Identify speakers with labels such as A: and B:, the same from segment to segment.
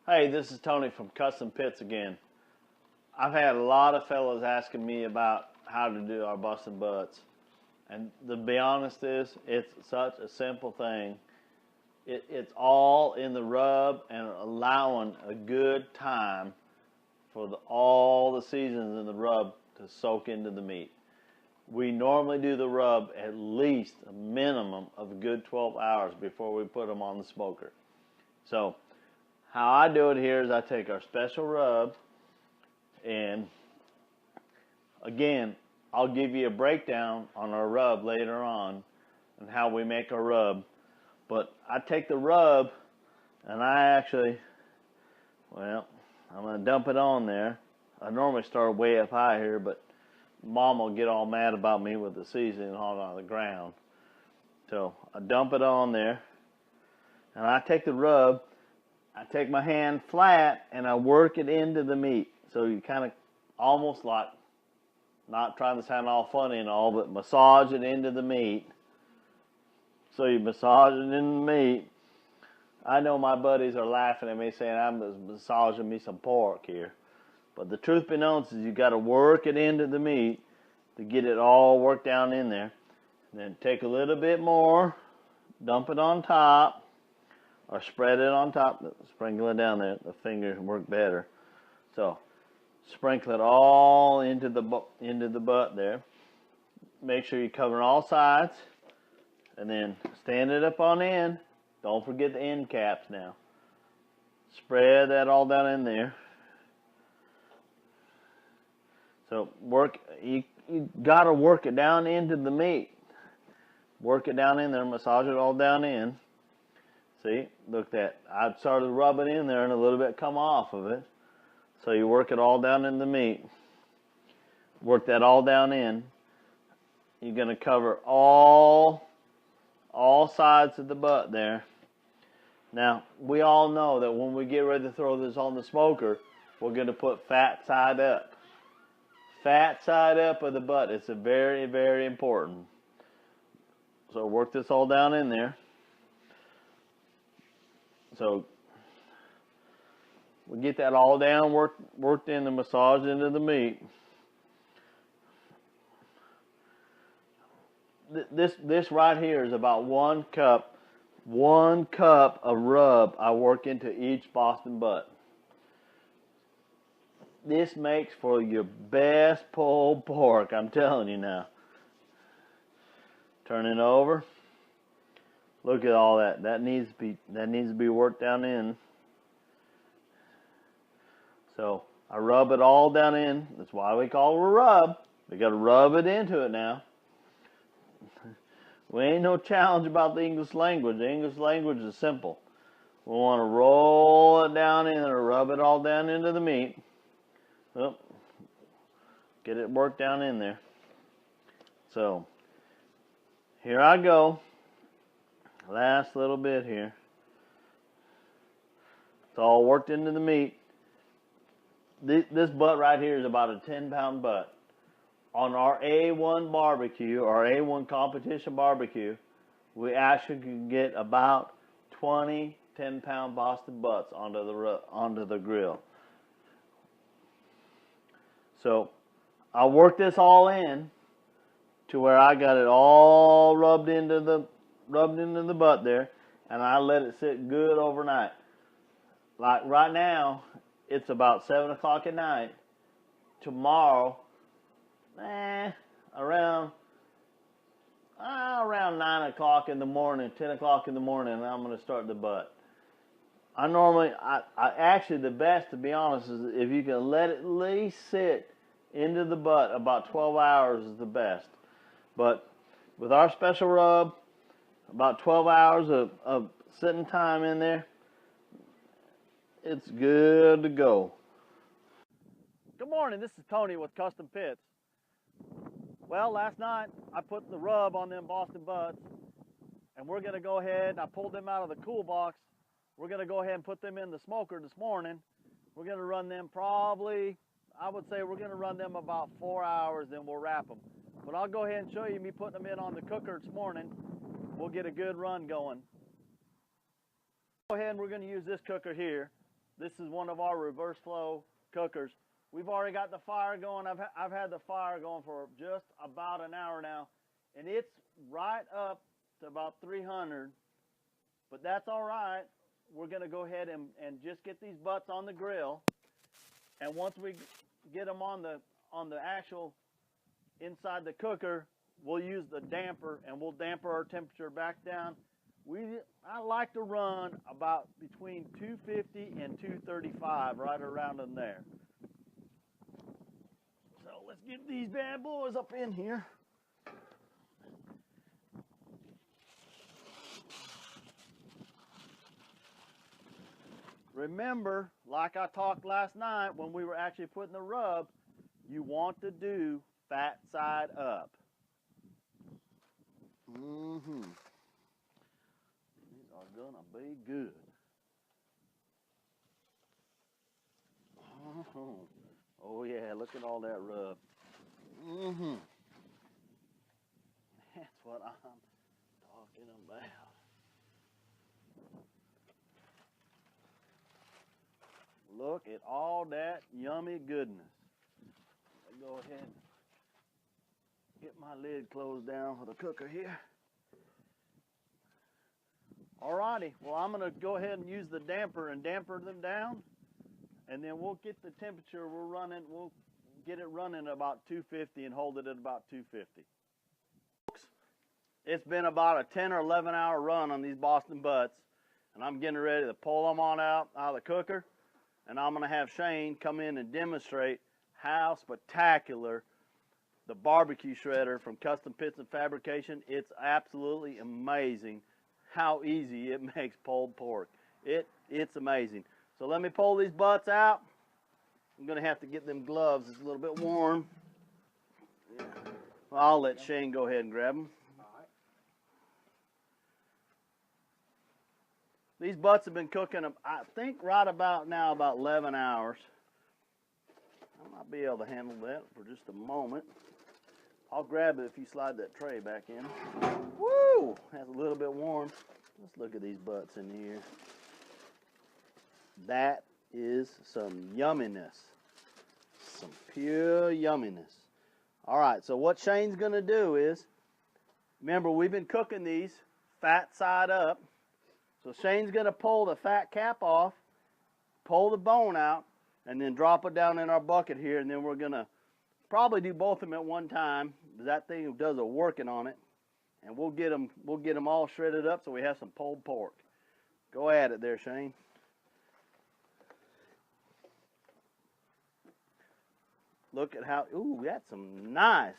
A: Hey, this is Tony from Custom Pits again. I've had a lot of fellas asking me about how to do our Boston Butts. And to be honest it's such a simple thing. It's all in the rub and allowing a good time for all the seasons in the rub to soak into the meat. We normally do the rub at least a minimum of a good 12 hours before we put them on the smoker. So how I do it here is I take our special rub, and again, I'll give you a breakdown on our rub later on and how we make our rub. But I take the rub and I actually, I'm going to dump it on there. I normally start way up high here, but Mom will get all mad about me with the seasoning on the ground. So I dump it on there and I take the rub. I take my hand flat and I work it into the meat. So you kind of almost like, not trying to sound all funny and all, but massage it into the meat. So you massage it into the meat. I know my buddies are laughing at me saying I'm massaging me some pork here. But the truth be known is you got to work it into the meat to get it all worked down in there. And then take a little bit more, dump it on top. Or spread it on top, sprinkle it down there. The fingers work better. So sprinkle it all into the butt there. Make sure you cover all sides, and then stand it up on end. Don't forget the end caps now. Spread that all down in there. So you gotta work it down into the meat. Work it down in there, massage it all down in. See, look at that. I started rubbing in there and a little bit come off of it. So you work it all down in the meat. Work that all down in. You're going to cover all sides of the butt there. Now, we all know that when we get ready to throw this on the smoker, we're going to put fat side up. Fat side up of the butt. It's a very, very important. So work this all down in there. So we get that all down, worked in the massage into the meat. This right here is about 1 cup of rub I work into each Boston butt. This makes for your best pulled pork, I'm telling you now. Turn it over. Look at all that. That needs to be worked down in. So I rub it all down in. That's why we call it a rub. We got to rub it into it now. We ain't no challenge about the English language. The English language is simple. We want to roll it down in or rub it all down into the meat. Oh, get it worked down in there. So here I go. Last little bit here. It's all worked into the meat. This butt right here is about a 10-pound butt. On our A1 barbecue, our A1 competition barbecue, we actually can get about 20 10-pound Boston butts onto the grill. So I'll work this all in to where I got it all rubbed into the butt there, and I let it sit good overnight. Like right now, it's about 7 o'clock at night. Tomorrow, around 9 o'clock in the morning, 10 o'clock in the morning, I'm going to start the butt. I actually, the best, to be honest, is if you can let it at least sit into the butt about 12 hours is the best. But with our special rub, about 12 hours of sitting time in there, it's good to go. Good morning, this is Tony with Custom Pits. Well, last night I put the rub on them Boston Butts, and we're going to go ahead, I pulled them out of the cool box. We're going to go ahead and put them in the smoker this morning. We're going to run them probably, I would say we're going to run them about 4 hours, then we'll wrap them. But I'll go ahead and show you me putting them in on the cooker this morning. We'll get a good run going. Go ahead and we're going to use this cooker here. This is one of our reverse flow cookers. We've already got the fire going. I've had the fire going for just about an hour now, and it's right up to about 300, but that's all right. We're gonna go ahead and just get these butts on the grill, and once we get them on the actual inside the cooker, we'll use the damper and we'll damper our temperature back down. I like to run about between 250 and 235, right around in there. So let's get these bad boys up in here. Remember, like I talked last night when we were actually putting the rub, you want to do fat side up. These are gonna be good. Oh yeah, look at all that rub. That's what I'm talking about. Look at all that yummy goodness. I'll go ahead and get my lid closed down for the cooker here. Alrighty, well I'm gonna go ahead and use the damper and damper them down, and then we'll get the temperature we'll get it running about 250 and hold it at about 250. It's been about a 10 or 11 hour run on these Boston Butts, and I'm getting ready to pull them on out of the cooker, and I'm gonna have Shane come in and demonstrate how spectacular the barbecue shredder from Custom Pits and Fabrication. It's absolutely amazing how easy it makes pulled pork. It's amazing. So let me pull these butts out. I'm gonna have to get them gloves. It's a little bit warm. Yeah. Well, I'll let Shane go ahead and grab them.
B: All right.
A: These butts have been cooking, I think right about now, about 11 hours. I might be able to handle that for just a moment. I'll grab it if you slide that tray back in. Woo! That's a little bit warm. Let's look at these butts in here. That is some yumminess. Some pure yumminess. All right, so what Shane's going to do is, remember we've been cooking these fat side up. So Shane's going to pull the fat cap off, pull the bone out, and then drop it down in our bucket here, and then we're going to probably do both of them at one time. That thing does a working on it, and we'll get them all shredded up so we have some pulled pork. Go at it there, Shane. Look at how, ooh, that's some nice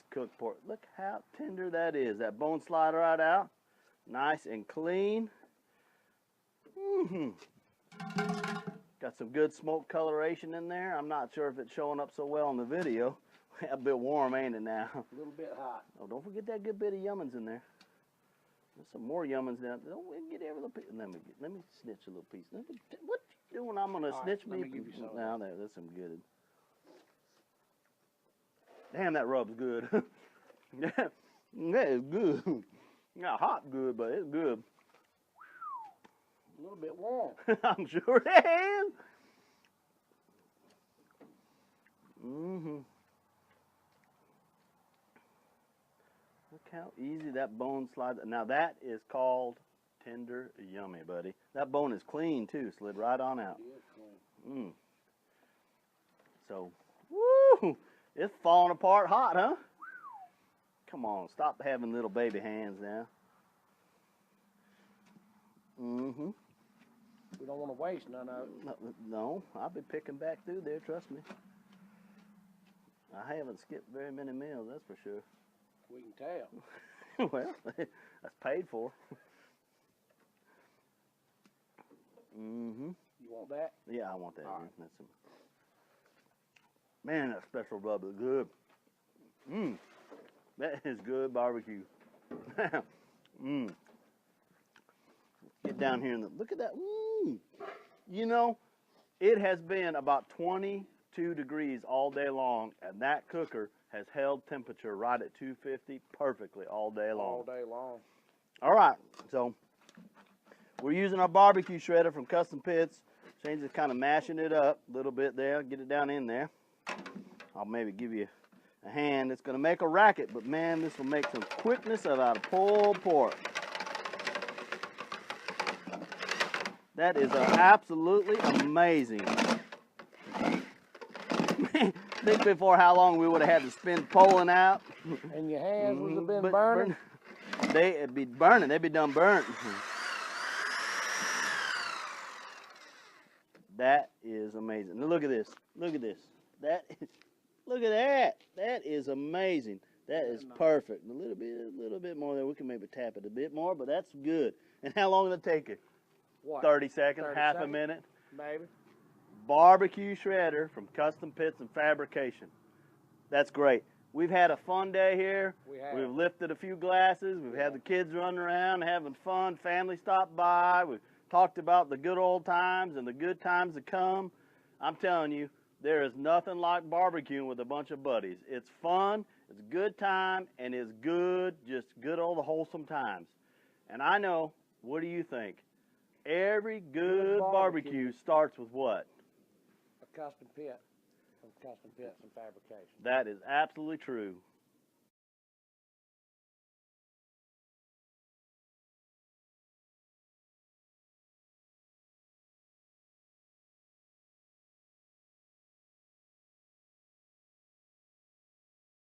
A: cooked pork. Look how tender that is. That bone slide right out, nice and clean. Got some good smoke coloration in there. I'm not sure if it's showing up so well on the video. A bit warm, ain't it now?
B: A little bit hot.
A: Oh, don't forget that good bit of yummins in there. There's some more yummins down there. Don't get every little piece. Let me snitch a little piece. What you doing? I'm gonna snitch me.
B: Let me give you some.
A: Now there's some good. Damn, that rub's good. Yeah, that is good. Not hot good, but it's good.
B: A little bit warm.
A: I'm sure it is. Look how easy that bone slides. Now that is called tender yummy, buddy. That bone is clean too, slid right on out. So, woo! It's falling apart hot, huh? Come on, stop having little baby hands now.
B: We don't want to waste none of it.
A: No, I'll be picking back through there, trust me. I haven't skipped very many meals, that's for sure.
B: We can tell.
A: Well, that's paid for.
B: You want that?
A: Yeah, I want that.
B: All right.
A: That's some... Man, that special rub is good. That is good barbecue. Get down here and look at that. You know, it has been about 22 degrees all day long, and that cooker has held temperature right at 250 perfectly all day long.
B: All day long.
A: All right, so
C: We're using our barbecue shredder from Custom Pits. Shane's just kind of mashing it up a little bit there. Get it down in there. I'll maybe give you a hand. It's going to make a racket, but man, this will make some quickness out of pulled pork. That is absolutely amazing. Think before how long we would have had to spend pulling out.
B: And your hands would have been burning.
C: They'd be burning. They'd be done burnt. That is amazing. Now look at this. Look at this. Look at that. That is amazing. That is perfect. A little bit more there. We can maybe tap it a bit more, but that's good. And how long did it take you?
B: What?
C: 30 seconds,
B: 30
C: half
B: seconds?
C: a minute.
B: Maybe.
C: Barbecue shredder from Custom Pits and Fabrication. That's great. We've had a fun day here.
B: We have.
C: We've lifted a few glasses. We've had the kids running around having fun. Family stopped by. We've talked about the good old times and the good times to come. I'm telling you, there is nothing like barbecuing with a bunch of buddies. It's fun, it's a good time, and it's good, just good old wholesome times. And I know, what do you think? Every good barbecue starts with what?
B: A custom pit from Custom Pits and Fabrication.
C: That is absolutely true.